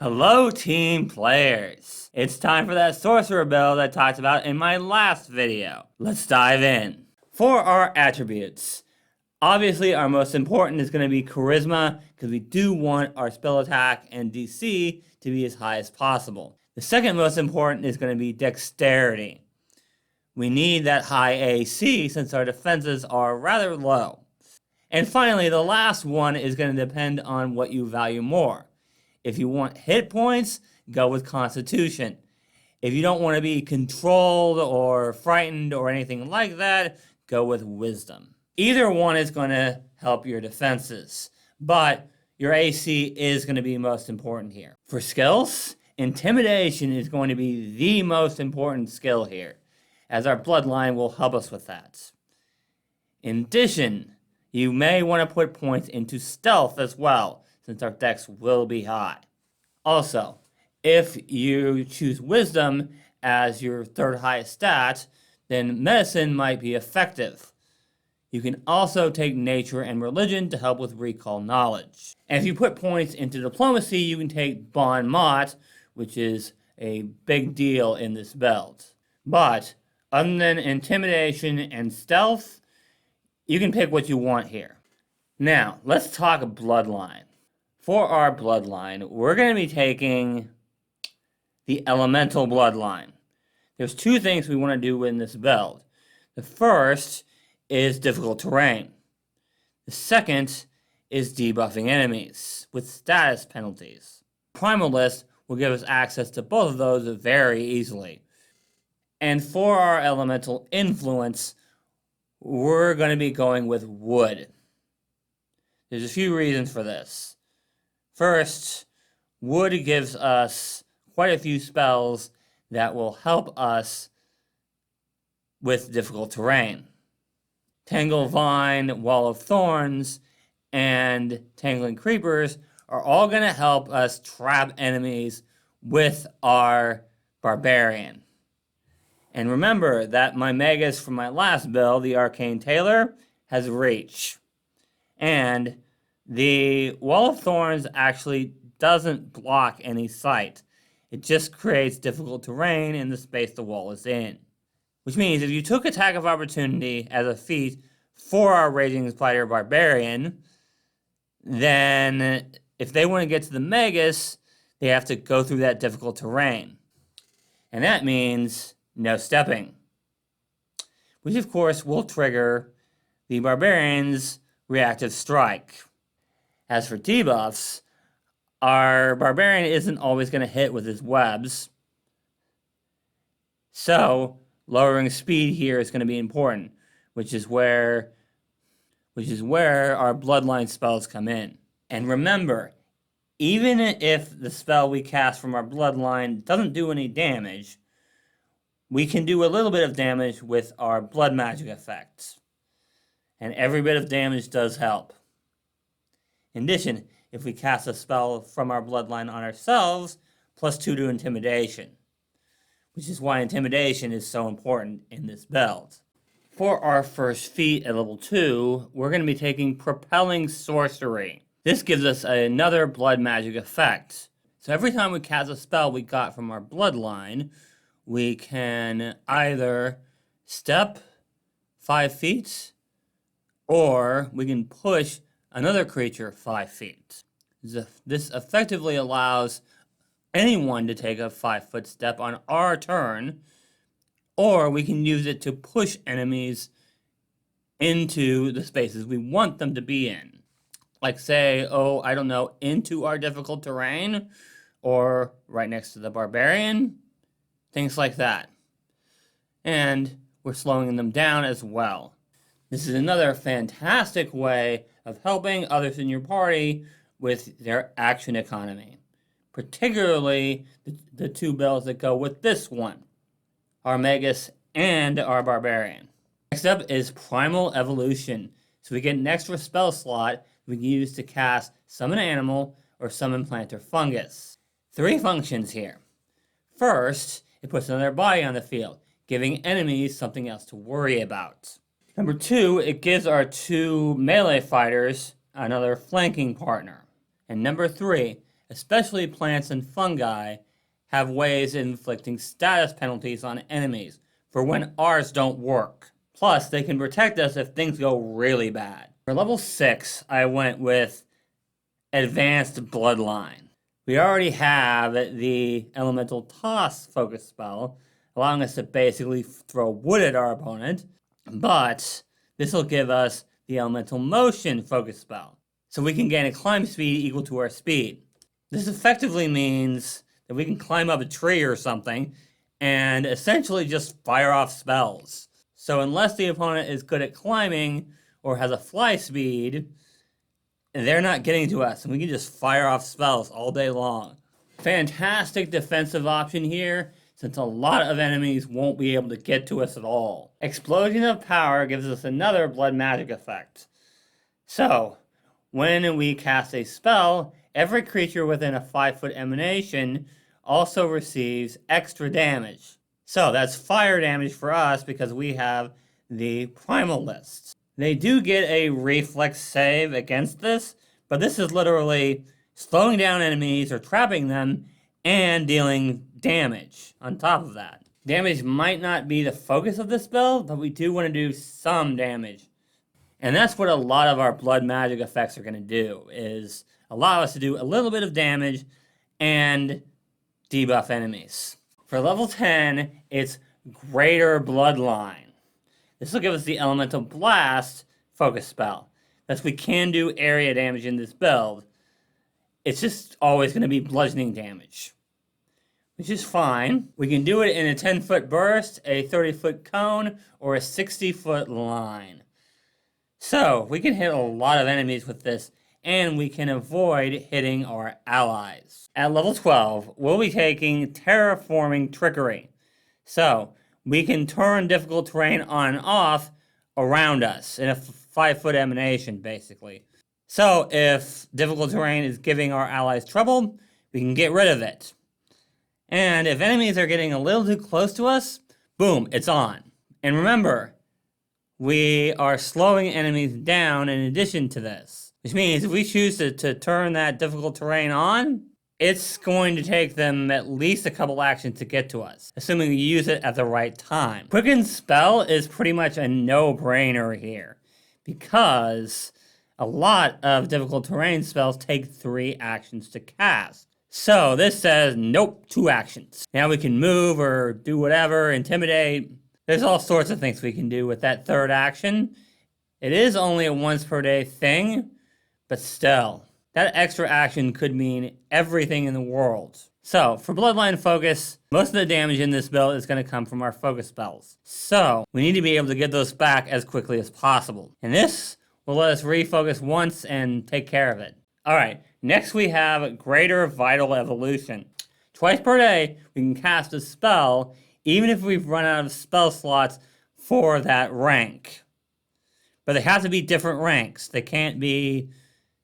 Hello, team players! It's time for that Sorcerer build I talked about in my last video. Let's dive in. For our attributes, obviously our most important is going to be Charisma, because we do want our spell attack and DC to be as high as possible. The second most important is going to be Dexterity. We need that high AC since our defenses are rather low. And finally, the last one is going to depend on what you value more. If you want hit points, go with Constitution. If you don't want to be controlled or frightened or anything like that, go with Wisdom. Either one is going to help your defenses, but your AC is going to be most important here. For skills, Intimidation is going to be the most important skill here, as our Bloodline will help us with that. In addition, you may want to put points into Stealth as well, since our dex will be high. Also, if you choose Wisdom as your third highest stat, then Medicine might be effective. You can also take Nature and Religion to help with Recall Knowledge. And if you put points into Diplomacy, you can take Bon Mot, which is a big deal in this build. But, other than Intimidation and Stealth, you can pick what you want here. Now, let's talk Bloodline. For our Bloodline, we're going to be taking the Elemental Bloodline. There's two things we want to do in this build. The first is difficult terrain. The second is debuffing enemies with status penalties. Primal List will give us access to both of those very easily. And for our Elemental Influence, we're going to be going with Wood. There's a few reasons for this. First, Wood gives us quite a few spells that will help us with difficult terrain. Tangle Vine, Wall of Thorns, and Tangling Creepers are all going to help us trap enemies with our Barbarian. And remember that my Magus from my last build, the Arcane Tailor, has Reach. And the Wall of Thorns actually doesn't block any sight. It just creates difficult terrain in the space the wall is in. Which means if you took Attack of Opportunity as a feat for our Raging Spider Barbarian, then if they want to get to the Magus, they have to go through that difficult terrain. And that means no stepping. Which of course will trigger the Barbarian's Reactive Strike. As for debuffs, our Barbarian isn't always going to hit with his webs. So, lowering speed here is going to be important, which is where our Bloodline spells come in. And remember, even if the spell we cast from our Bloodline doesn't do any damage, we can do a little bit of damage with our Blood Magic effects. And every bit of damage does help. In addition, if we cast a spell from our Bloodline on ourselves, +2 to Intimidation, which is why Intimidation is so important in this build. For our first feat at level 2, we're going to be taking Propelling Sorcery. This gives us another Blood Magic effect. So every time we cast a spell we got from our Bloodline, we can either step 5 feet, or we can push another creature 5 feet. This effectively allows anyone to take a 5-foot step on our turn, or we can use it to push enemies into the spaces we want them to be in. Like say, into our difficult terrain, or right next to the Barbarian, things like that. And we're slowing them down as well. This is another fantastic way of helping others in your party with their action economy. Particularly the two builds that go with this one, our Magus and our Barbarian. Next up is Primal Evolution. So we get an extra spell slot we can use to cast Summon Animal or Summon Plant or Fungus. 3 functions here. First, it puts another body on the field, giving enemies something else to worry about. Number 2, it gives our 2 melee fighters another flanking partner. And number 3, especially plants and fungi, have ways of inflicting status penalties on enemies for when ours don't work. Plus, they can protect us if things go really bad. For level 6, I went with Advanced Bloodline. We already have the Elemental Toss focus spell, allowing us to basically throw wood at our opponent, but this will give us the Elemental Motion focus spell, so we can gain a climb speed equal to our speed. This effectively means that we can climb up a tree or something and essentially just fire off spells. So unless the opponent is good at climbing or has a fly speed, they're not getting to us, and we can just fire off spells all day long. Fantastic defensive option here, since a lot of enemies won't be able to get to us at all. Explosion of Power gives us another blood magic effect. So, when we cast a spell, every creature within a 5-foot emanation also receives extra damage. So that's fire damage for us because we have the Primal list. They do get a reflex save against this, but this is literally slowing down enemies or trapping them and dealing damage on top of that. Damage might not be the focus of this spell, but we do want to do some damage. And that's what a lot of our blood magic effects are going to do, is allow us to do a little bit of damage and debuff enemies. For level 10, it's Greater Bloodline. This will give us the Elemental Blast focus spell. Thus, we can do area damage in this build. It's just always going to be bludgeoning damage, which is fine. We can do it in a 10-foot burst, a 30-foot cone, or a 60-foot line. So, we can hit a lot of enemies with this, and we can avoid hitting our allies. At level 12, we'll be taking Terraforming Trickery. So, we can turn difficult terrain on and off around us in a 5-foot emanation, basically. So, if difficult terrain is giving our allies trouble, we can get rid of it. And if enemies are getting a little too close to us, boom, it's on. And remember, we are slowing enemies down in addition to this. Which means if we choose to turn that difficult terrain on, it's going to take them at least a couple actions to get to us, assuming we use it at the right time. Quickened Spell is pretty much a no-brainer here, because a lot of difficult terrain spells take 3 actions to cast. So this says, nope, 2 actions. Now we can move or do whatever, intimidate. There's all sorts of things we can do with that 3rd action. It is only a once per day thing, but still, that extra action could mean everything in the world. So, for Bloodline Focus, most of the damage in this build is going to come from our focus spells. So, we need to be able to get those back as quickly as possible. And this will let us refocus once and take care of it. Alright, next we have Greater Vital Evolution. Twice per day, we can cast a spell, even if we've run out of spell slots for that rank. But they have to be different ranks. They can't be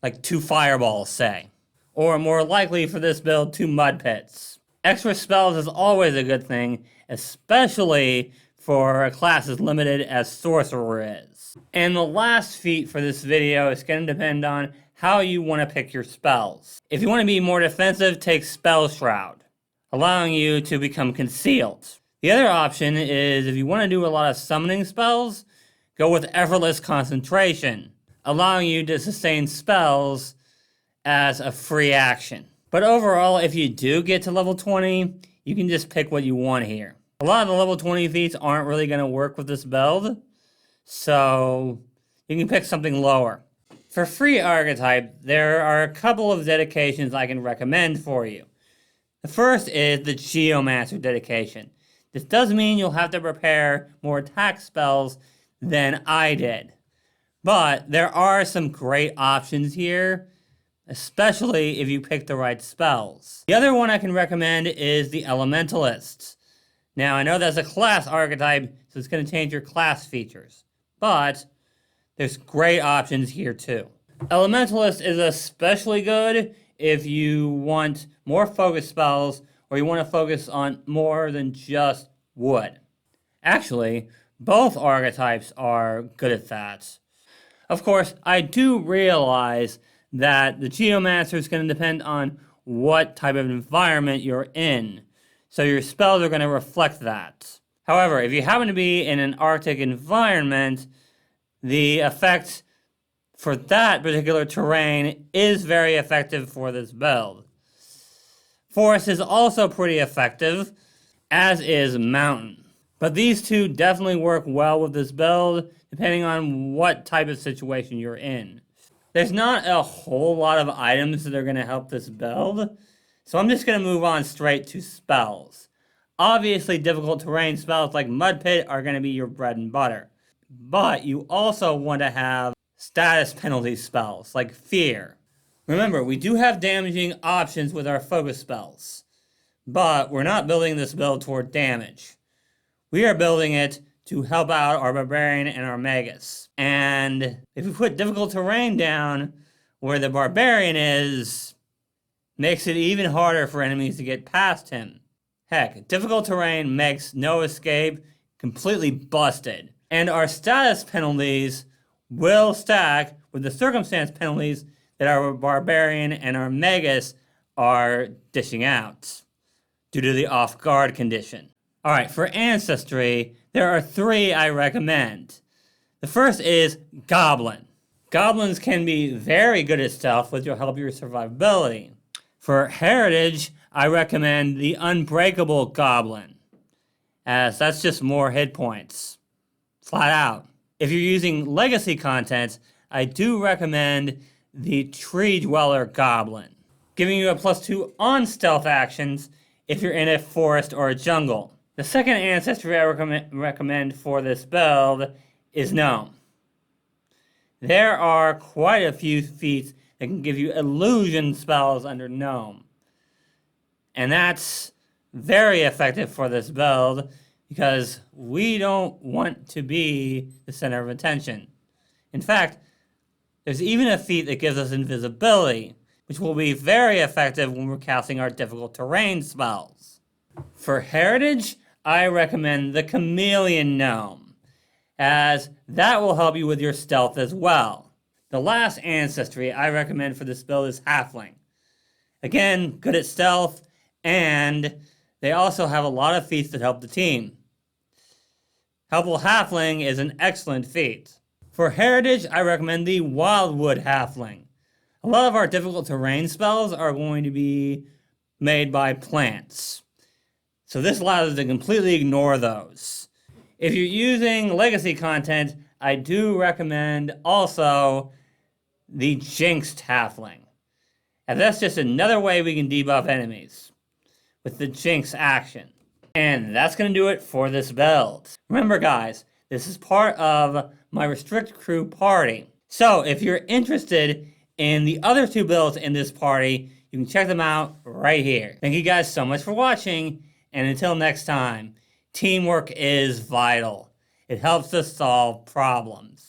like 2 fireballs, say. Or more likely for this build, 2 mud pits. Extra spells is always a good thing, especially for a class as limited as Sorcerer is. And the last feat for this video is going to depend on how you want to pick your spells. If you want to be more defensive, take Spell Shroud, allowing you to become concealed. The other option is if you want to do a lot of summoning spells, go with Effortless Concentration, allowing you to sustain spells as a free action. But overall, if you do get to level 20, you can just pick what you want here. A lot of the level 20 feats aren't really going to work with this build, so you can pick something lower. For free Archetype, there are a couple of dedications I can recommend for you. The first is the Geomancer dedication. This does mean you'll have to prepare more attack spells than I did. But there are some great options here, especially if you pick the right spells. The other one I can recommend is the Elementalist. Now, I know that's a class archetype, so it's going to change your class features. But there's great options here too. Elementalist is especially good if you want more focus spells or you want to focus on more than just wood. Actually, both archetypes are good at that. Of course, I do realize that the Geomancer is going to depend on what type of environment you're in. So your spells are going to reflect that. However, if you happen to be in an Arctic environment, the effect for that particular terrain is very effective for this build. Forest is also pretty effective, as is Mountain. But these two definitely work well with this build, depending on what type of situation you're in. There's not a whole lot of items that are going to help this build, so I'm just going to move on straight to spells. Obviously, difficult terrain spells like Mud Pit are going to be your bread and butter. But you also want to have status penalty spells like Fear. Remember, we do have damaging options with our focus spells, but we're not building this build toward damage. We are building it to help out our Barbarian and our Magus. And if we put difficult terrain down where the Barbarian is, makes it even harder for enemies to get past him. Heck, difficult terrain makes no escape, completely busted. And our status penalties will stack with the circumstance penalties that our Barbarian and our Magus are dishing out due to the off-guard condition. Alright, for Ancestry, there are 3 I recommend. The first is Goblin. Goblins can be very good at stealth, which will help your survivability. For Heritage, I recommend the Unbreakable Goblin, as that's just more hit points. Flat out. If you're using Legacy content, I do recommend the Tree Dweller Goblin, giving you a +2 on stealth actions if you're in a forest or a jungle. The second Ancestry I recommend for this build is Gnome. There are quite a few feats that can give you illusion spells under Gnome. And that's very effective for this build because we don't want to be the center of attention. In fact, there's even a feat that gives us invisibility, which will be very effective when we're casting our difficult terrain spells. For Heritage, I recommend the Chameleon Gnome, as that will help you with your stealth as well. The last Ancestry I recommend for this build is Halfling. Again, good at stealth, and they also have a lot of feats that help the team. Helpful Halfling is an excellent feat. For Heritage, I recommend the Wildwood Halfling. A lot of our difficult terrain spells are going to be made by plants, so this allows us to completely ignore those. If you're using Legacy content, I do recommend also the Jinxed Halfling, and that's just another way we can debuff enemies with the Jinx action. And that's going to do it for this build. Remember guys, this is part of my Restrict Crew party. So if you're interested in the other 2 builds in this party, you can check them out right here. Thank you guys so much for watching, and until next time, teamwork is vital. It helps us solve problems.